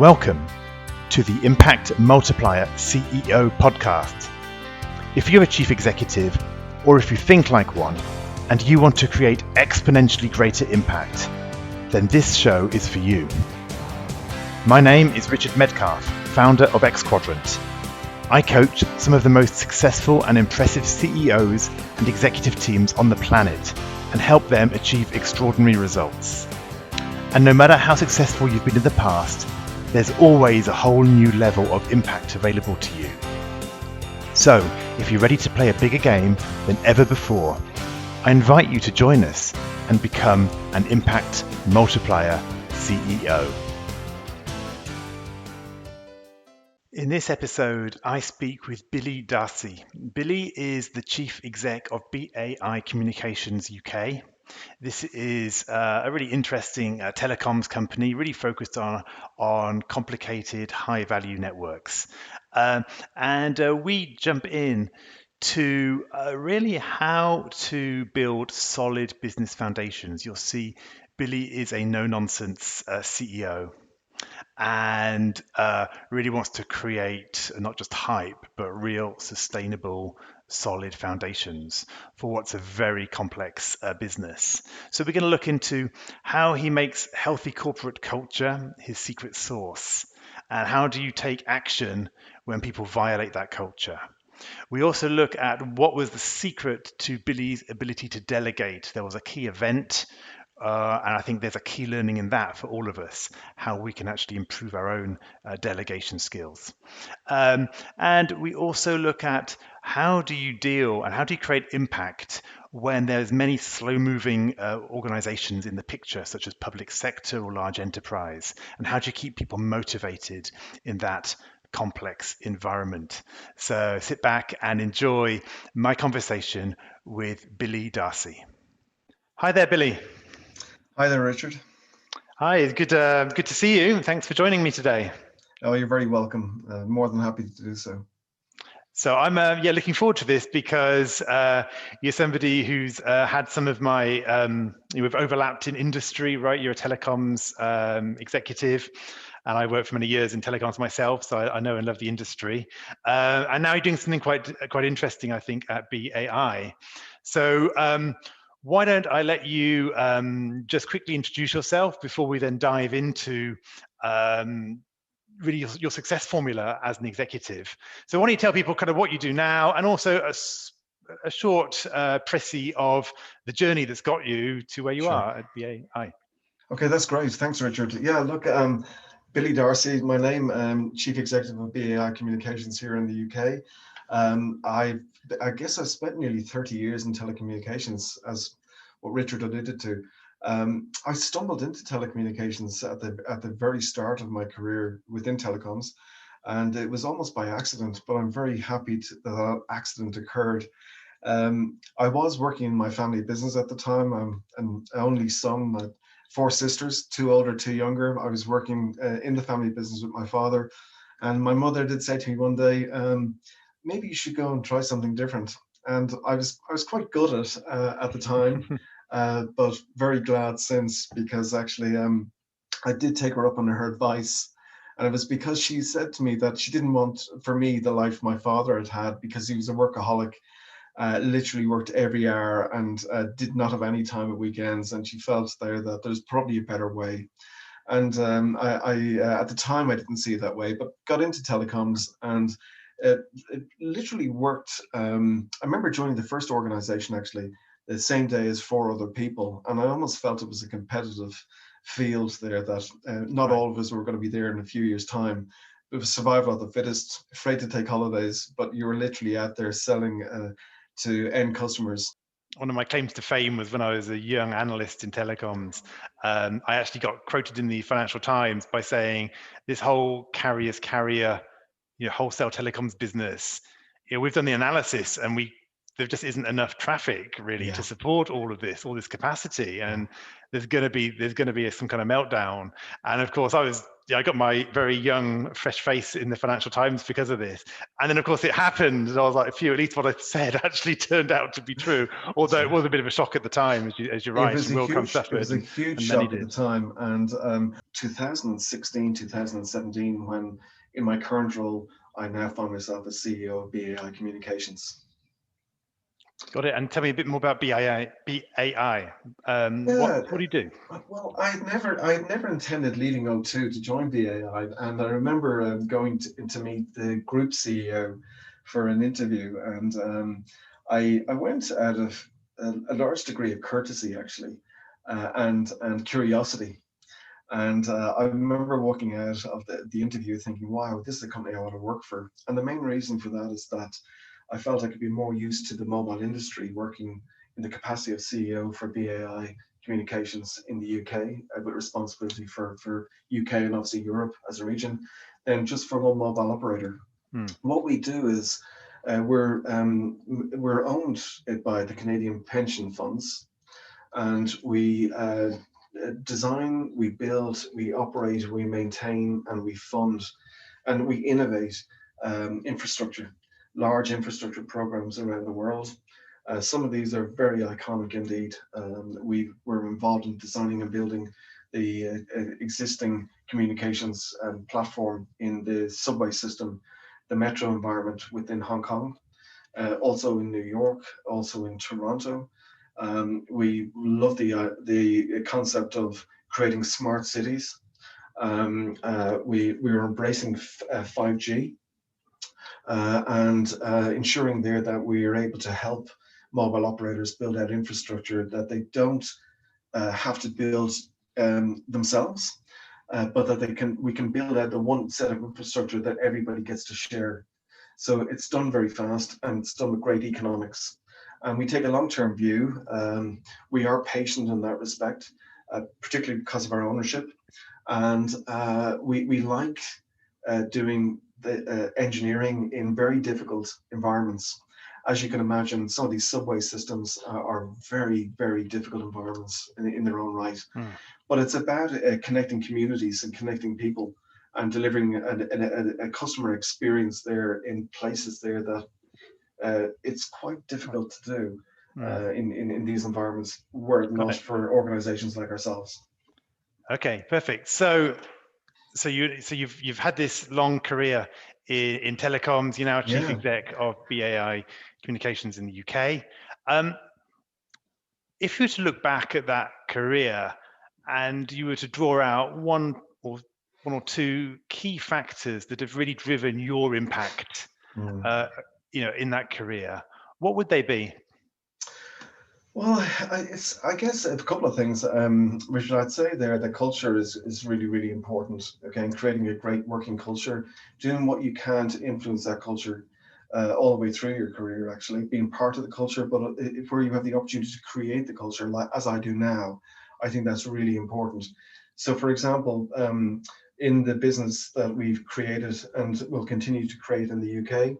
Welcome to the Impact Multiplier CEO podcast. If you're a chief executive, or if you think like one, and you want to create exponentially greater impact, then this show is for you. My name is Richard Medcalf, founder of Xquadrant. I coach some of the most successful and impressive CEOs and executive teams on the planet and help them achieve extraordinary results. And no matter how successful you've been in the past, there's always a whole new level of impact available to you. So, if you're ready to play a bigger game than ever before, I invite you to join us and become an Impact Multiplier CEO. In this episode, I speak with Billy Darcy. Billy is the Chief Exec of BAI Communications UK. This is a really interesting telecoms company, really focused on complicated, high-value networks. And we jump in to really how to build solid business foundations. You'll see Billy is a no-nonsense CEO and really wants to create not just hype, but real sustainable, solid foundations for what's a very complex business. So we're going to look into how he makes healthy corporate culture his secret sauce, and how do you take action when people violate that culture. We also look at what was the secret to Billy's ability to delegate. There was a key event, and I think there's a key learning in that for all of us, how we can actually improve our own delegation skills. And we also look at how do you deal and how do you create impact when there's many slow-moving organizations in the picture, such as public sector or large enterprise, and how do you keep people motivated in that complex environment. So sit back and enjoy my conversation with Billy Darcy. Hi there, Billy. Hi there, Richard. Hi, it's good to see you. Thanks for joining me today. Oh, you're very welcome. More than happy to do so. So I'm looking forward to this because you're somebody who's had some of my we've overlapped in industry, right? You're a telecoms executive, and I worked for many years in telecoms myself, so I know and love the industry. And now you're doing something quite interesting, I think, at BAI. So why don't I let you just quickly introduce yourself before we then dive into really your success formula as an executive. So why don't you tell people kind of what you do now, and also a short précis of the journey that's got you to where you are at BAI. Okay, that's great. Thanks, Richard. Yeah, look, Billy Darcy, my name, Chief Executive of BAI Communications here in the UK. I guess I spent nearly 30 years in telecommunications, as what Richard alluded to. I stumbled into telecommunications at the very start of my career within telecoms, and it was almost by accident, but I'm very happy that accident occurred. I was working in my family business at the time. I'm an only son, my 4 sisters, 2 older, 2 younger. I was working in the family business with my father, and my mother did say to me one day, maybe you should go and try something different. And I was quite good at the time. But very glad since, because actually I did take her up on her advice, and it was because she said to me that she didn't want for me the life my father had, because he was a workaholic, literally worked every hour and did not have any time at weekends, and she felt there that there's probably a better way. And I at the time I didn't see it that way, but got into telecoms, and it literally worked. I remember joining the first organization actually the same day as 4 other people, and I almost felt it was a competitive field there, that not all of us were going to be there in a few years' time. It was survival of the fittest, afraid to take holidays, but you were literally out there selling to end customers. One of my claims to fame was when I was a young analyst in telecoms. I actually got quoted in the Financial Times by saying this whole carrier, wholesale telecoms business, we've done the analysis, and there just isn't enough traffic really to support all this capacity, and there's going to be some kind of meltdown. And of course, I was I got my very young, fresh face in the Financial Times because of this. And then, of course, it happened. And I was like, phew, at least what I said actually turned out to be true. Although it was a bit of a shock at the time, as you're right, and Will It was suffered, a huge and many shock at the did. time. And 2016, 2017, when in my current role, I now find myself as CEO of BAI Communications. Got it. And tell me a bit more about BAI. What Yeah, do you do? well, I had never intended leaving O2 to join BAI, and I remember going to meet the group CEO for an interview, and I went out of a large degree of courtesy, actually, and curiosity. And I remember walking out of the interview thinking, wow, this is a company I want to work for. And the main reason for that is that I felt I could be more used to the mobile industry, working in the capacity of CEO for BAI Communications in the UK, with responsibility for UK and obviously Europe as a region, than just for one mobile operator. What we do is we're owned by the Canadian pension funds, and we design, we build, we operate, we maintain, and we fund, and we innovate infrastructure, large infrastructure programs around the world. Some of these are very iconic indeed. We were involved in designing and building the existing communications platform in the subway system, the metro environment within Hong Kong, also in New York, also in Toronto. We love the concept of creating smart cities. We are embracing 5G and ensuring there that we are able to help mobile operators build out infrastructure that they don't have to build themselves, but that we can build out the one set of infrastructure that everybody gets to share. So it's done very fast, and it's done with great economics. And we take a long-term view. We are patient in that respect, particularly because of our ownership. And we like doing the engineering in very difficult environments. As you can imagine, some of these subway systems are very, very difficult environments in their own right. But it's about connecting communities and connecting people and delivering a customer experience there in places there that it's quite difficult to do in these environments, were it not for organizations like ourselves. Okay, perfect. So you've had this long career in telecoms. You're now chief exec of BAI Communications in the UK. If you were to look back at that career and you were to draw out one or two key factors that have really driven your impact, in that career, what would they be? Well, I guess a couple of things, Richard. I'd say there the culture is really, really important. Again, creating a great working culture, doing what you can to influence that culture all the way through your career, actually being part of the culture, but where you have the opportunity to create the culture, like as I do now, I think that's really important. So, for example, in the business that we've created and will continue to create in the UK,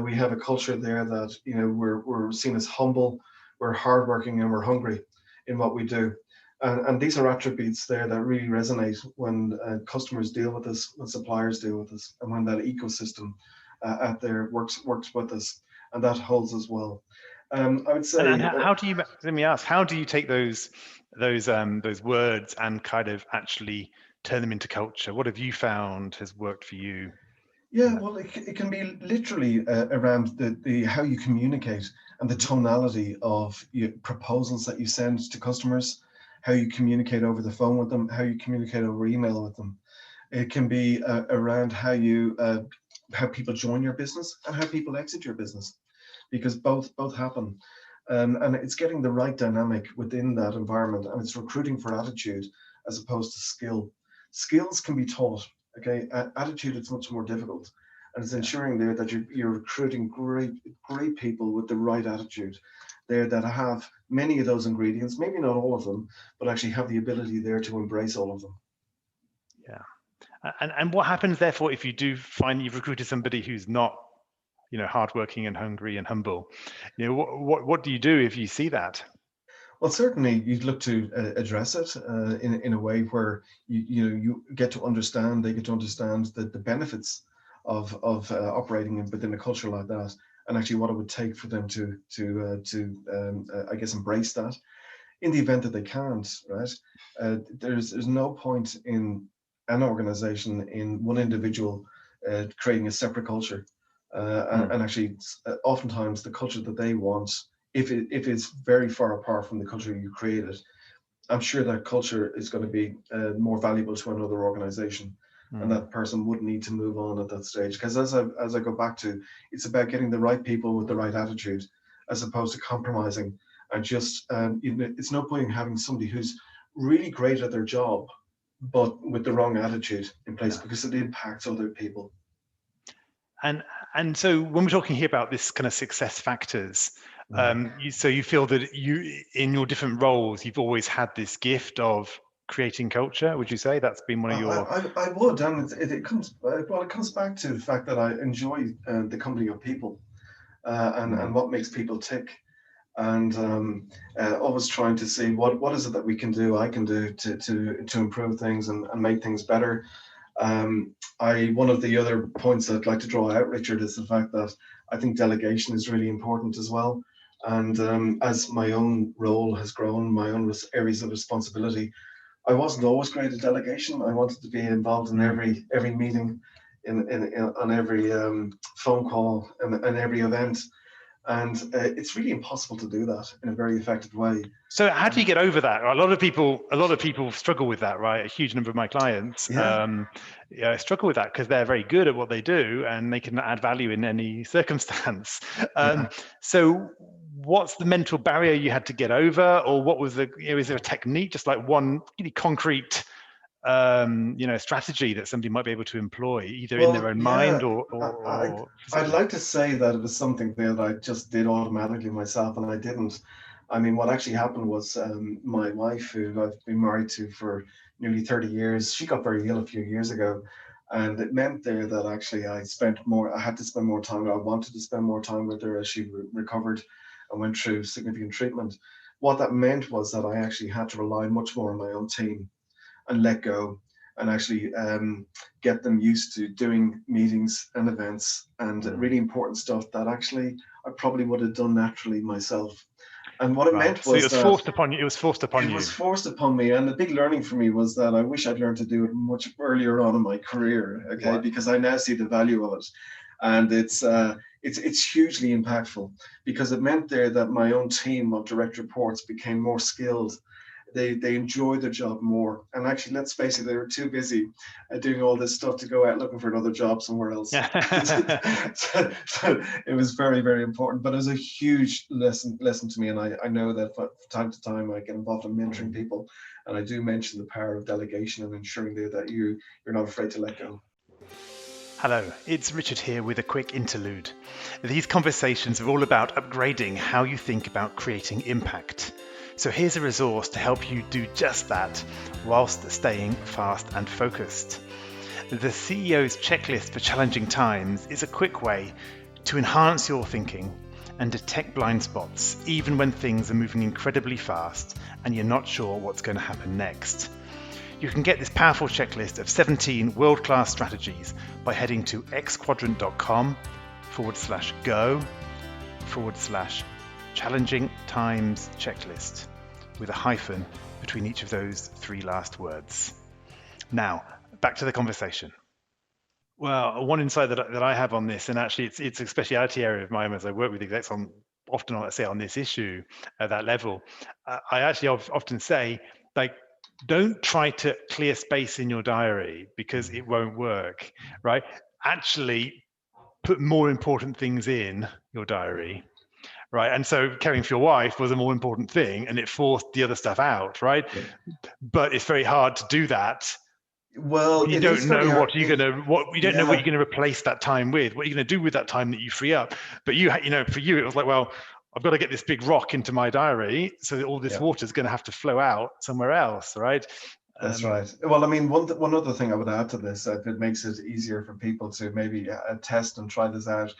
we have a culture there that we're seen as humble. We're hardworking and we're hungry in what we do. And these are attributes there that really resonate when customers deal with us, when suppliers deal with us, and when that ecosystem out there works with us, and that holds as well. I would say. And how do you? Let me ask. How do you take those words and kind of actually turn them into culture? What have you found has worked for you? Yeah, well, it can be literally around the how you communicate and the tonality of your proposals that you send to customers, how you communicate over the phone with them, how you communicate over email with them. It can be around how people join your business and how people exit your business, because both happen. And it's getting the right dynamic within that environment, and it's recruiting for attitude as opposed to skill. Skills can be taught. Okay, attitude is much more difficult, and it's ensuring there that you're recruiting great people with the right attitude there that have many of those ingredients, maybe not all of them, but actually have the ability there to embrace all of them. Yeah, and what happens therefore if you do find you've recruited somebody who's not, hardworking and hungry and humble? What do you do if you see that? Well, certainly you'd look to address it in a way where you get to understand, they get to understand the benefits of operating within a culture like that, and actually what it would take for them to I guess embrace that. In the event that they can't, right? There's no point in an organization, in one individual creating a separate culture, and actually oftentimes the culture that they want, if it's very far apart from the culture you created, I'm sure that culture is going to be more valuable to another organization, and that person would need to move on at that stage. Because as I go back to, it's about getting the right people with the right attitude, as opposed to compromising. And just it's no point in having somebody who's really great at their job, but with the wrong attitude in place, because it impacts other people. And so when we're talking here about this kind of success factors, so you feel that you, in your different roles, you've always had this gift of creating culture. Would you say that's been one of your? I would, and it comes well. It comes back to the fact that I enjoy the company of people, and what makes people tick, and always trying to see what is it that we can do, I can do to improve things and make things better. One of the other points I'd like to draw out, Richard, is the fact that I think delegation is really important as well. And as my own role has grown, my own areas of responsibility, I wasn't always great at delegation. I wanted to be involved in every meeting, on every phone call, and every event. And it's really impossible to do that in a very effective way. So how do you get over that? A lot of people struggle with that, right? A huge number of my clients struggle with that because they're very good at what they do and they can add value in any circumstance. So what's the mental barrier you had to get over, or what was is there a technique, just like one really concrete strategy that somebody might be able to employ, either in their own mind or I'd like to say that it was something that I just did automatically myself, and I didn't. I mean, what actually happened was my wife, who I've been married to for nearly 30 years, she got very ill a few years ago. And it meant there that actually I had to spend more time, I wanted to spend more time with her as she recovered and went through significant treatment. What that meant was that I actually had to rely much more on my own team and let go, and actually get them used to doing meetings and events and really important stuff that actually I probably would have done naturally myself. And what it meant was it was forced upon you. It was forced upon you. It was forced upon me, and the big learning for me was that I wish I'd learned to do it much earlier on in my career. Okay, because I now see the value of it, and it's hugely impactful, because it meant there that my own team of direct reports became more skilled. They enjoy their job more, and actually, let's face it, they were too busy doing all this stuff to go out looking for another job somewhere else. So it was very, very important, but it was a huge lesson to me. And I know that from time to time I get involved in mentoring people, and I do mention the power of delegation and ensuring that you're not afraid to let go. Hello, it's Richard here with a quick interlude. These conversations are all about upgrading how you think about creating impact. So here's a resource to help you do just that whilst staying fast and focused. The CEO's checklist for challenging times is a quick way to enhance your thinking and detect blind spots, even when things are moving incredibly fast and you're not sure what's going to happen next. You can get this powerful checklist of 17 world-class strategies by heading to xquadrant.com/go/challenging times checklist, with a hyphen between each of those three last words. Now, back to the conversation. Well, one insight that I have on this, and actually it's a speciality area of mine as I work with execs on this issue at that level, I actually often say, like, don't try to clear space in your diary because it won't work, right? Actually, put more important things in your diary, right? And so caring for your wife was a more important thing, and it forced the other stuff out, right? Yeah. But it's very hard to do that. Well, you don't know what you're going to replace that time with. What you're going to do with that time that you free up. But for you, it was like, well, I've got to get this big rock into my diary, so that all this water is going to have to flow out somewhere else, right? That's right. Well, I mean, one other thing I would add to this, if it makes it easier for people to maybe test and try this out,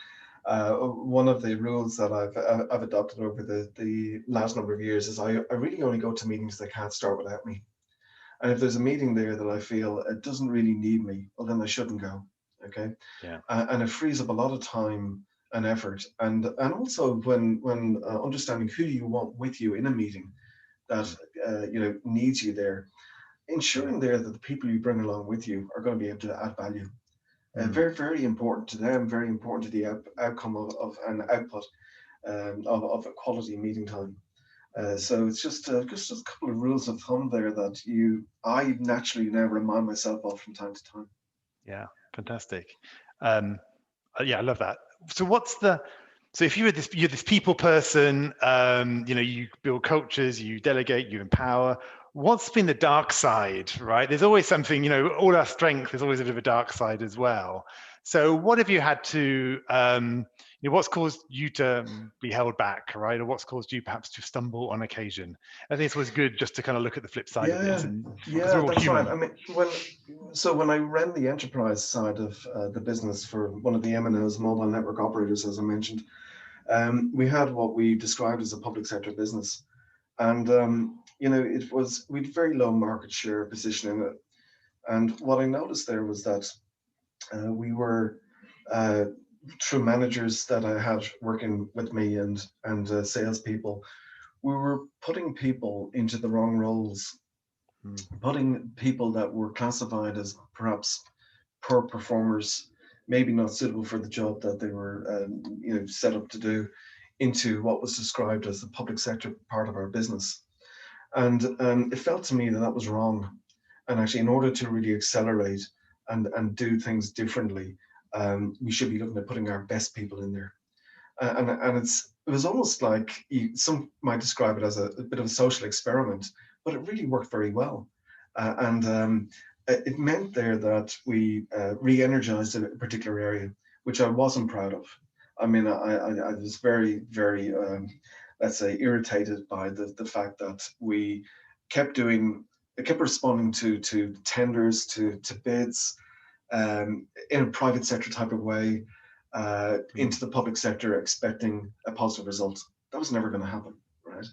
One of the rules that I've adopted over the last number of years is I really only go to meetings that can't start without me. And if there's a meeting there that I feel it doesn't really need me, well, then I shouldn't go. Okay. Yeah. And it frees up a lot of time and effort. And also when understanding who you want with you in a meeting that, needs you there, ensuring there that the people you bring along with you are going to be able to add value. Very, very important to them, very important to the outcome of an output of a quality meeting time. So it's just a couple of rules of thumb there that I naturally now remind myself of from time to time. Yeah, fantastic. Yeah, I love that. So if you're this people person, you build cultures, you delegate, you empower. What's been the dark side, right? There's always something, all our strength, there's always a bit of a dark side as well. So what have you had to, what's caused you to be held back, right? Or what's caused you perhaps to stumble on occasion? I think it's always good just to kind of look at the flip side of this, because we're all That's human. right. I mean, when I ran the enterprise side of the business for one of the MNOs, mobile network operators, as I mentioned, we had what we described as a public sector business, and we had very low market share position in it. And what I noticed there was that we were through managers that I had working with me and salespeople, we were putting people into the wrong roles, putting people that were classified as perhaps poor performers, maybe not suitable for the job that they were set up to do, into what was described as the public sector part of our business. And it felt to me that that was wrong. And actually, in order to really accelerate and do things differently, we should be looking at putting our best people in there. And it was almost like some might describe it as a bit of a social experiment, but it really worked very well. And it meant there that we re-energized a particular area, which I wasn't proud of. I mean, I was very, very, let's say, irritated by the fact that we kept responding to tenders, to bids, in a private sector type of way, into the public sector expecting a positive result. That was never going to happen, right?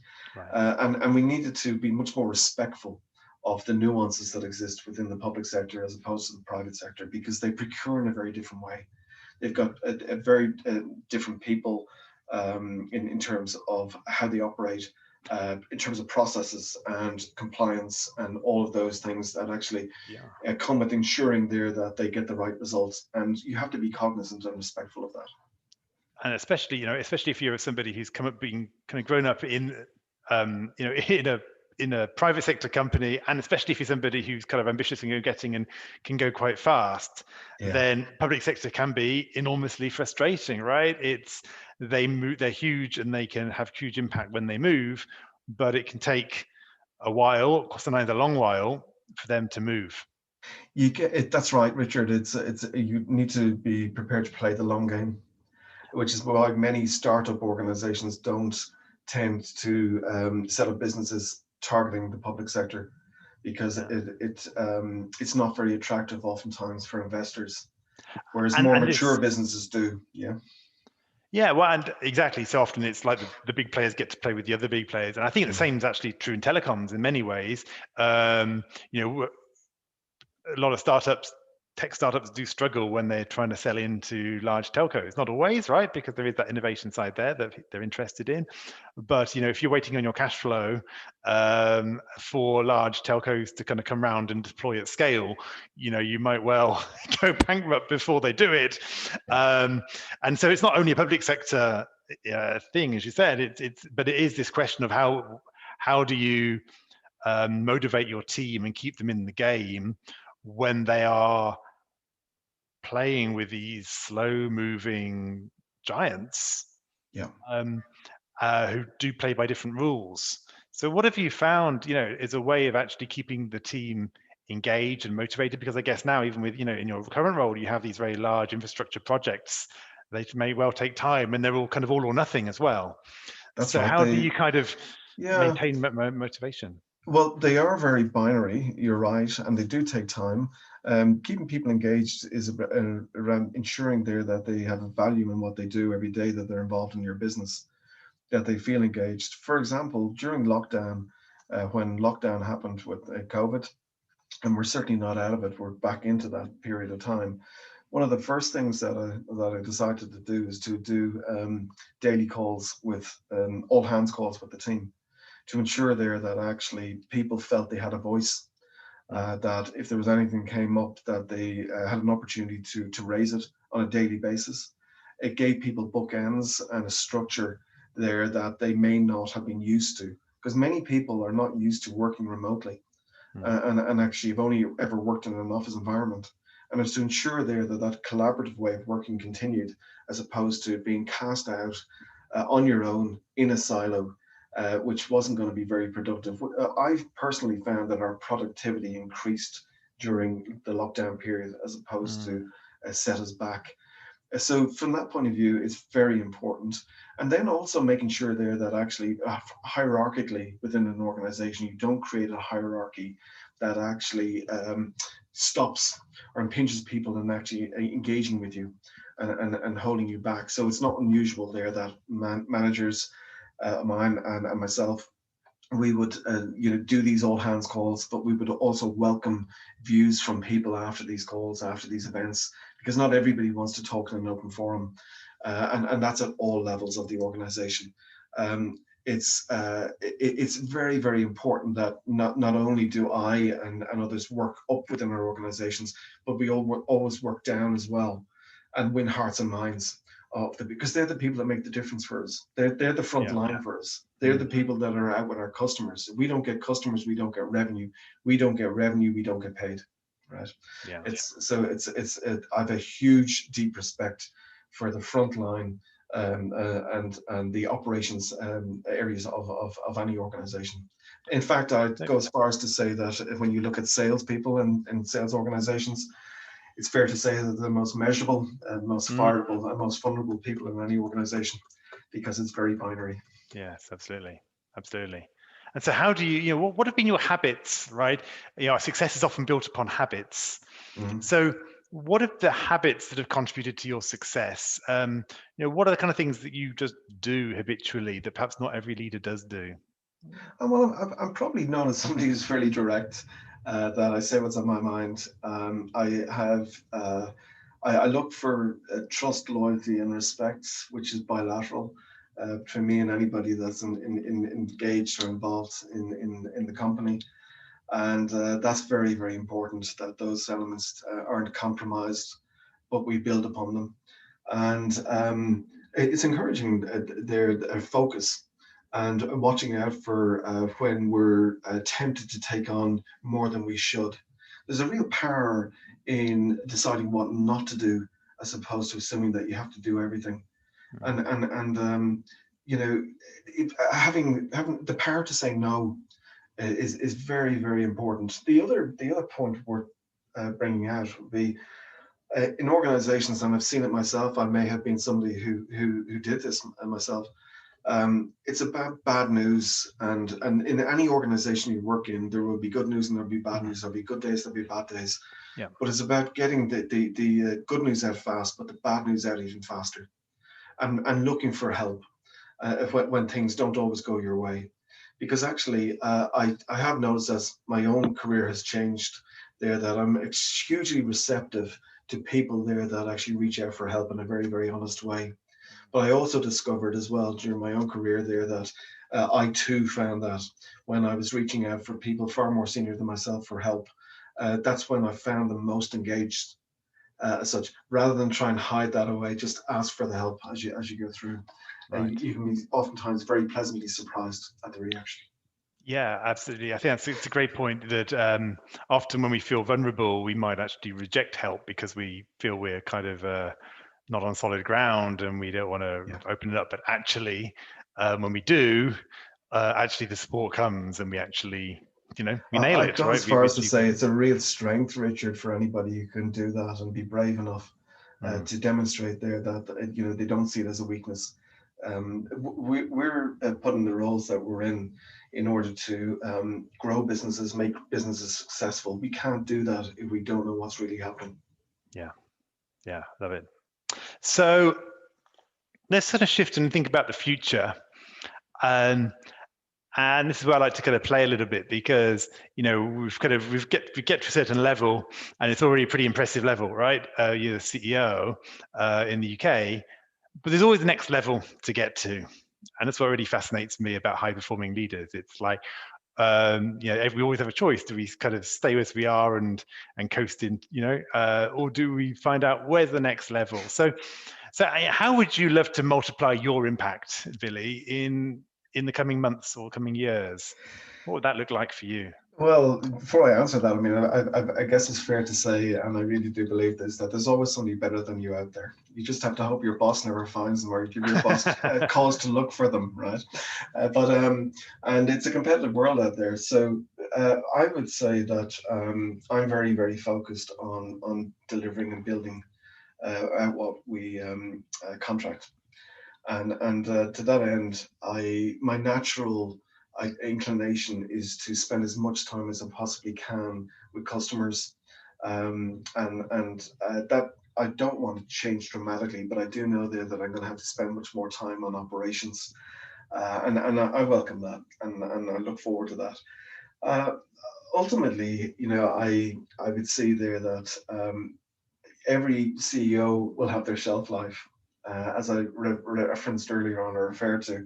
And we needed to be much more respectful of the nuances that exist within the public sector as opposed to the private sector, because they procure in a very different way. They've got a very different people in terms of how they operate, in terms of processes and compliance and all of those things that actually come with ensuring there that they get the right results. And you have to be cognizant and respectful of that. And especially if you're somebody who's being kind of grown up in in a private sector company, and especially if you're somebody who's kind of ambitious and getting and can go quite fast, then public sector can be enormously frustrating, right? They're huge and they can have huge impact when they move, but it can take a while, sometimes a long while, for them to move. You get it. That's right, Richard. It's you need to be prepared to play the long game, which is why many startup organizations don't tend to set up businesses targeting the public sector, because it's not very attractive oftentimes for investors, whereas more mature businesses do. Yeah, well, and exactly. So often it's like the big players get to play with the other big players, and I think the same is actually true in telecoms in many ways. A lot of tech startups do struggle when they're trying to sell into large telcos. Not always, right? Because there is that innovation side there that they're interested in. But if you're waiting on your cash flow for large telcos to kind of come around and deploy at scale, you might well go bankrupt before they do it. And so it's not only a public sector thing, as you said. But it is this question of how do you motivate your team and keep them in the game when they are playing with these slow-moving giants who do play by different rules. So what have you found, is a way of actually keeping the team engaged and motivated? Because I guess now, even with, in your current role, you have these very large infrastructure projects. They may well take time, and they're all kind of all or nothing as well. That's right. So how do you kind of maintain motivation? Well, they are very binary, you're right, and they do take time. Keeping people engaged is around ensuring there that they have a value in what they do every day, that they're involved in your business, that they feel engaged. For example, during lockdown, when lockdown happened with COVID, and we're certainly not out of it, we're back into that period of time. One of the first things that I decided to do is to do daily calls with all hands calls with the team, to ensure there that actually people felt they had a voice, that if there was anything came up, that they had an opportunity to raise it on a daily basis. It gave people bookends and a structure there that they may not have been used to, because many people are not used to working remotely, and actually have only ever worked in an office environment. And it's to ensure there that that collaborative way of working continued, as opposed to being cast out on your own in a silo, which wasn't going to be very productive. I've personally found that our productivity increased during the lockdown period, as opposed to set us back. So from that point of view, it's very important. And then also making sure there that actually hierarchically within an organization, you don't create a hierarchy that actually stops or impinges people in actually engaging with you, and holding you back. So it's not unusual there that managers, mine and myself, we would do these all hands calls, but we would also welcome views from people after these calls, after these events, because not everybody wants to talk in an open forum, and that's at all levels of the organization. It's very, very important that not only do I and others work up within our organizations, but we always work down as well, and win hearts and minds of because they're the people that make the difference for us. They're the front line for us. They're the people that are out with our customers. If we don't get customers, we don't get revenue. We don't get revenue, we don't get paid. Right. Yeah. I have a huge, deep respect for the front line, and the operations areas of any organization. In fact, I'd go as far as to say that when you look at salespeople and sales organizations, it's fair to say that they're the most measurable and most fireable and most vulnerable people in any organization, because it's very binary. Yes, absolutely. Absolutely. And so how do you what have been your habits, right? Success is often built upon habits. So what are the habits that have contributed to your success? What are the kind of things that you just do habitually that perhaps not every leader does do? Well, I'm probably known as somebody who's fairly direct, that I say what's on my mind. I look for trust, loyalty, and respect, which is bilateral, between me and anybody that's engaged or involved in the company. And that's very, very important, that those elements aren't compromised, but we build upon them. And it's encouraging their focus and watching out for when we're tempted to take on more than we should. There's a real power in deciding what not to do, as opposed to assuming that you have to do everything. And having the power to say no is very, very important. The other point worth bringing out would be in organizations, and I've seen it myself. I may have been somebody who did this myself. It's about bad news, and in any organization you work in, there will be good news and there'll be bad news. There'll be good days, there'll be bad days. Yeah. But it's about getting the good news out fast, but the bad news out even faster, and looking for help when things don't always go your way. Because actually, I have noticed as my own career has changed there, that I'm hugely receptive to people there that actually reach out for help in a very, very honest way. But I also discovered as well during my own career there that I too found that when I was reaching out for people far more senior than myself for help, that's when I found them most engaged. As such, rather than try and hide that away, just ask for the help as you go through. Right. You can be oftentimes very pleasantly surprised at the reaction. Yeah, absolutely. I think it's a great point that often when we feel vulnerable, we might actually reject help because we feel we're kind of not on solid ground and we don't want to open it up. But actually, when we do, actually the support comes and we actually, we nail it. I'd go as far as to say it's a real strength, Richard, for anybody who can do that and be brave enough to demonstrate there that they don't see it as a weakness. we're put in the roles that we're in order to grow businesses, make businesses successful. We can't do that if we don't know what's really happening. Yeah, yeah, love it. So let's sort of shift and think about the future. Um, and this is where I like to kind of play a little bit, because we get to a certain level, and it's already a pretty impressive level, right? You're the CEO in the UK, but there's always the next level to get to, and that's what really fascinates me about high performing leaders. It's like we always have a choice. Do we kind of stay as we are and coast in, or do we find out where's the next level? So how would you love to multiply your impact, Billy, in the coming months or coming years? What would that look like for you? Well, before I answer that, I mean, I guess it's fair to say, and I really do believe this, that there's always somebody better than you out there. You just have to hope your boss never finds them, or give your boss a cause to look for them, right? And it's a competitive world out there. So I would say that I'm very, very focused on delivering and building what we contract. And to that end, my natural inclination is to spend as much time as I possibly can with customers, and that I don't want to change dramatically, but I do know there that I'm going to have to spend much more time on operations, and I welcome that, and I look forward to that. Uh, Ultimately, I would see there that every CEO will have their shelf life, as I referenced earlier on or referred to.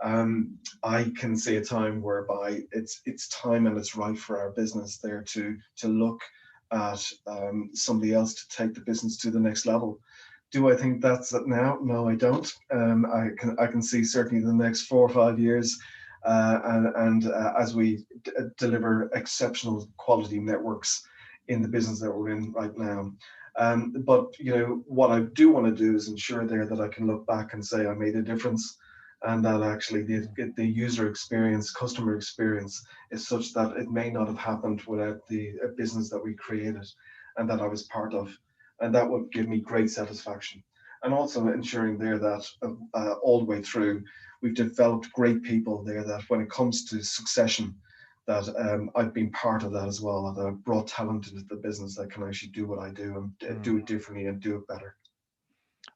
I can see a time whereby it's time and it's right for our business there to look at somebody else to take the business to the next level. Do I think that's it now? No, I don't. I can see certainly the next 4 or 5 years, and as we deliver exceptional quality networks in the business that we're in right now. But what I do want to do is ensure there that I can look back and say I made a difference, and that actually the user experience, customer experience is such that it may not have happened without the business that we created and that I was part of. And that would give me great satisfaction. And also ensuring there that all the way through, we've developed great people there that when it comes to succession, that I've been part of that as well, that I've brought talent into the business that can actually do what I do and do it differently and do it better.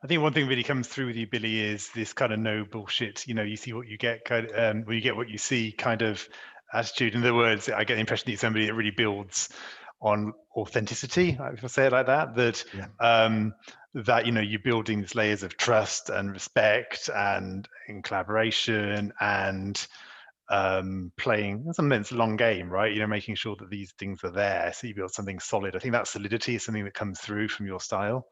I think one thing really comes through with you, Billy, is this kind of no bullshit. You see what you get, well, you get what you see kind of attitude. In other words, I get the impression that you're somebody that really builds on authenticity, if I say it like that. Yeah. That you're building these layers of trust and respect and in collaboration and playing in some sense long game, right? Making sure that these things are there, so you build something solid. I think that solidity is something that comes through from your style.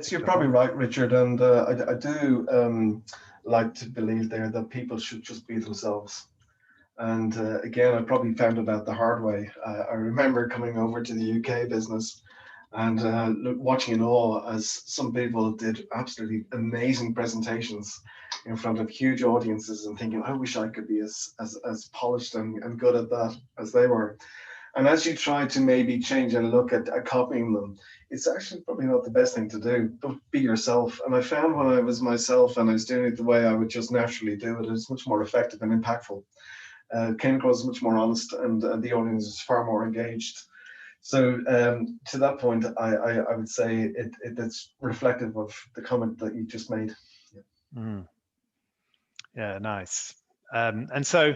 You're probably right, Richard, and I do like to believe there that people should just be themselves. And again, I probably found it out the hard way. I remember coming over to the UK business and watching in awe as some people did absolutely amazing presentations in front of huge audiences, and thinking, I wish I could be as polished and good at that as they were. And as you try to maybe change and look at copying them, it's actually probably not the best thing to do. But be yourself. And I found when I was myself and I was doing it the way I would just naturally do it, it's much more effective and impactful. Came across much more honest, and the audience is far more engaged. So to that point, I would say it's reflective of the comment that you just made. Yeah. Yeah, nice. And so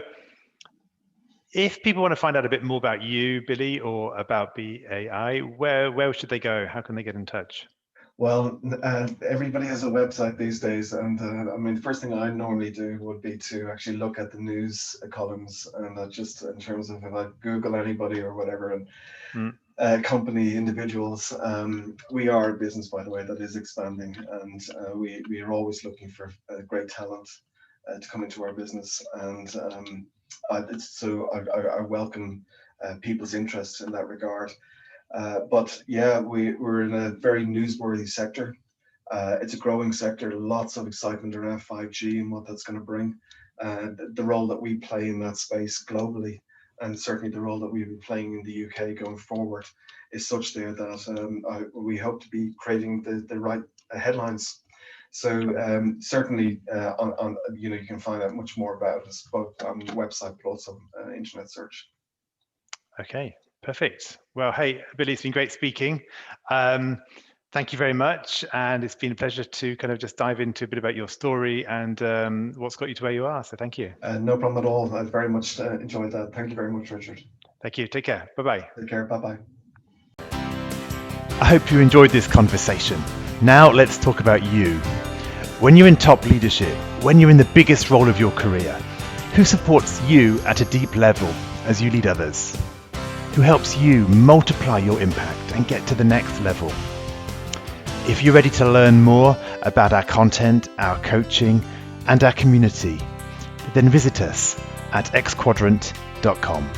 if people want to find out a bit more about you, Billy, or about BAI, where should they go? How can they get in touch? Well, everybody has a website these days, and I mean, the first thing I normally do would be to actually look at the news columns, and just in terms of if I Google anybody or whatever, and company, individuals. We are a business, by the way, that is expanding, and we are always looking for great talent to come into our business, and I welcome people's interest in that regard. But yeah, we're in a very newsworthy sector. It's a growing sector, lots of excitement around 5G and what that's going to bring. The role that we play in that space globally, and certainly the role that we'll be playing in the UK going forward, is such there that we hope to be creating the right headlines. So certainly on you can find out much more about us both on the website but also internet search. Okay, perfect. Well, hey, Billy, it's been great speaking. Thank you very much, and it's been a pleasure to kind of just dive into a bit about your story and what's got you to where you are. So thank you. No problem at all. I very much enjoyed that. Thank you very much, Richard. Thank you. Take care. Bye-bye. Take care. Bye-bye. I hope you enjoyed this conversation. Now let's talk about you. When you're in top leadership, when you're in the biggest role of your career, who supports you at a deep level as you lead others? Who helps you multiply your impact and get to the next level? If you're ready to learn more about our content, our coaching, and our community, then visit us at xquadrant.com.